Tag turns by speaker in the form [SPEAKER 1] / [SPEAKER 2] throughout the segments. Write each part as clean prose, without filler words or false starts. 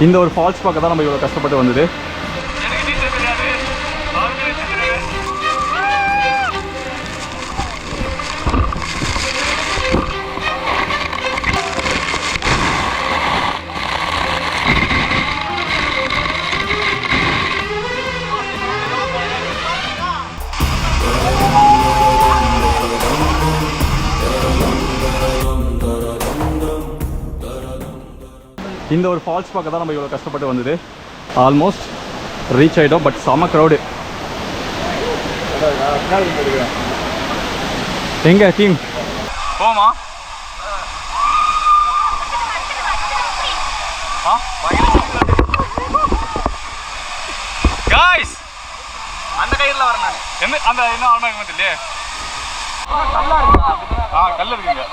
[SPEAKER 1] இந்த ஒரு ஃபால்ஸ் பார்க்க தான் நம்ம இவ்வளோ கஷ்டப்பட்டு வந்தது. இந்த ஒரு ஃபால்ஸ் பார்க்க தான் நம்ம இவ்வளோ கஷ்டப்பட்டு வந்தது. ஆல்மோஸ்ட் ரீச் ஆகிட்டோம். பட் செம க்ரௌடு. எங்க டீம் போமா? गाइस அந்த கயிறுல வரணும். என்ன அந்த என்ன ஆல்மா தெரியல. கல்ல இருக்கு. கல்ல இருக்குங்க.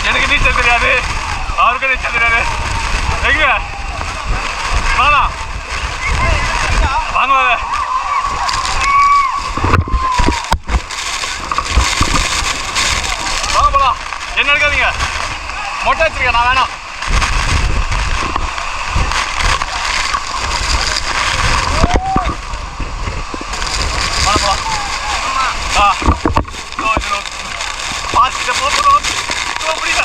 [SPEAKER 1] எனக்கு நீச்சல் தெரியாது, அவருக்கு நீச்சல் தெரியாது. எங்க வாங்க வாங்க வாங்க போலாம். என்ன எடுக்காதீங்க, மொட்டை வச்சிருக்கேன் நான், வேணாம். வாங்க போலாம். பார்த்துட்டு போகிறோம். முடியல.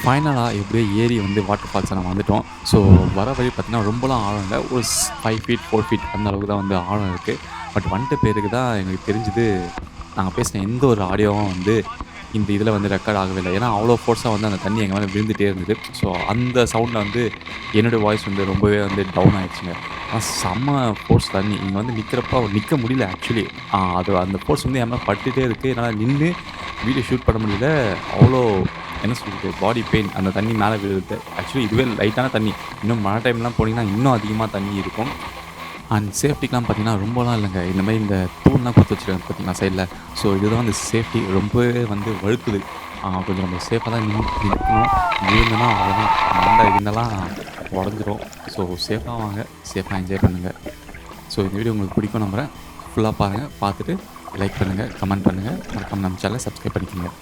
[SPEAKER 2] ஃபைனலாக எப்படியோ ஏறி வந்து வாட்டர் ஃபால்ஸை நம்ம வந்துவிட்டோம். ஸோ வர வழி பார்த்திங்கன்னா ரொம்பலாம் ஆழம் இல்லை, ஒரு 5 feet 4 feet அந்த அளவுக்கு தான் வந்து ஆழம் இருக்குது. பட் வந்துட்டு பேருக்கு தான் எங்களுக்கு தெரிஞ்சுது, நாங்கள் பேசின எந்த ஒரு ஆடியோவும் வந்து இந்த இதில் வந்து ரெக்கார்ட் ஆகவே இல்லை. ஏன்னா அவ்வளோ ஃபோர்ஸாக வந்து அந்த தண்ணி எங்கள் மேலே விழுந்துகிட்டே இருந்தது. ஸோ அந்த சவுண்டில் வந்து என்னுடைய வாய்ஸ் வந்து ரொம்பவே வந்து டவுன் ஆகிடுச்சுங்க. ஆனால் செம்ம ஃபோர்ஸ் தண்ணி இங்கே வந்து நிற்கிறப்ப நிற்க முடியல. ஆக்சுவலி அது அந்த ஃபோர்ஸ் வந்து என் மேலே பட்டுகிட்டே இருக்குது. என்னால் நின்று வீடியோ ஷூட் பண்ண முடியல. அவ்வளோ என்ன சொல்கிறது, பாடி பெயின், அந்த தண்ணி மேலே விழுது. ஆக்சுவலி இதுவே லைட்டான தண்ணி. இன்னும் மழை டைம்லாம் போனீங்கன்னா இன்னும் அதிகமாக தண்ணி இருக்கும். அண்ட் சேஃப்டிக்கெலாம் பார்த்திங்கன்னா ரொம்பலாம் இல்லைங்க. இந்தமாதிரி இந்த தூண்லாம் கொடுத்து வச்சுருக்காங்க பார்த்திங்கன்னா சைடில். ஸோ இதுதான் வந்து சேஃப்டி. ரொம்பவே வந்து வழுக்குது. கொஞ்சம் நம்ம சேஃபாக தான் நிற்கணும். விழுந்தனா அவ்வளோதான், மண்டை இருந்தெல்லாம் உடஞ்சிரும். ஸோ சேஃபாக வாங்க, சேஃபாக என்ஜாய் பண்ணுங்கள். ஸோ இந்த வீடியோ உங்களுக்கு பிடிக்கும் நம்புகிறேன். ஃபுல்லாக பாருங்கள், பார்த்துட்டு லைக் பண்ணுங்கள், கமெண்ட் பண்ணுங்கள், மறக்காம நம்ம சேனலை சப்ஸ்கிரைப் பண்ணிக்கோங்க.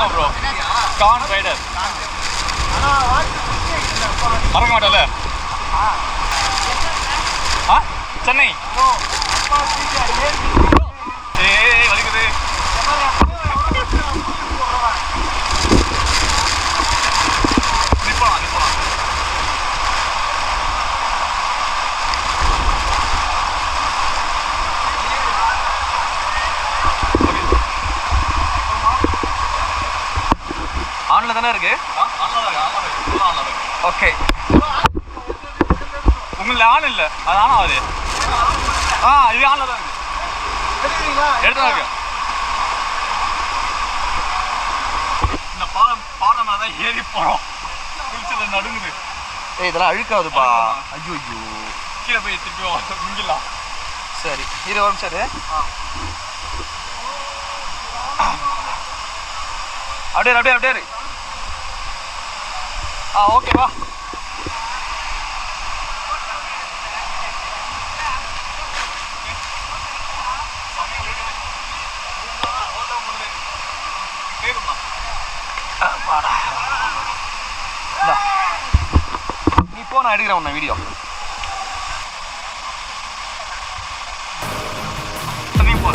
[SPEAKER 1] ஆமா ப்ரோ, கான் ரைடர் மறக்க மாட்டல. சென்னை வலிக்குது. நிப்பலாம் நிப்பலாம். ஆன்ல தானே இருக்கு. ஓகே, உங்களுக்கு ஆன் இல்லை, அது ஆன் ஆகுது. இது ஆன்ல தான் இருக்கு. எடுத்து இருக்கு. இந்த பாலம் தான் ஏறி போறோம். குளிச்சது நடுங்குது.
[SPEAKER 3] இதெல்லாம் அழுக்காதுப்பா. ஐயோ ஐயோ,
[SPEAKER 1] கீழே போய் திருப்பி மிங்கிடலாம்.
[SPEAKER 3] சரி, 20 நிமிஷம் சரி. அப்படியே அப்படியே அப்படியே. ஓகேவா. நீ போ, நான் எடுக்கிறேன் உன்னை வீடியோ.
[SPEAKER 1] நீ போ.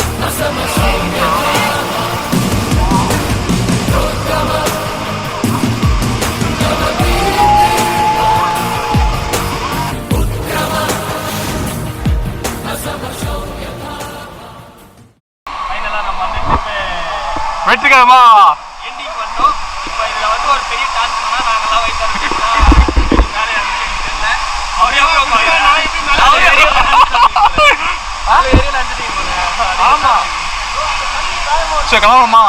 [SPEAKER 1] வெற்றிகரமா
[SPEAKER 3] எண்டிங் வந்தோம். இப்போ இதில் வந்து ஒரு பெரிய டாஸ்க் பண்ணால் நாங்கள்லாம் வயிற்று வேலை தெரியல.
[SPEAKER 1] ஆமா சரி, கிளம்புமா.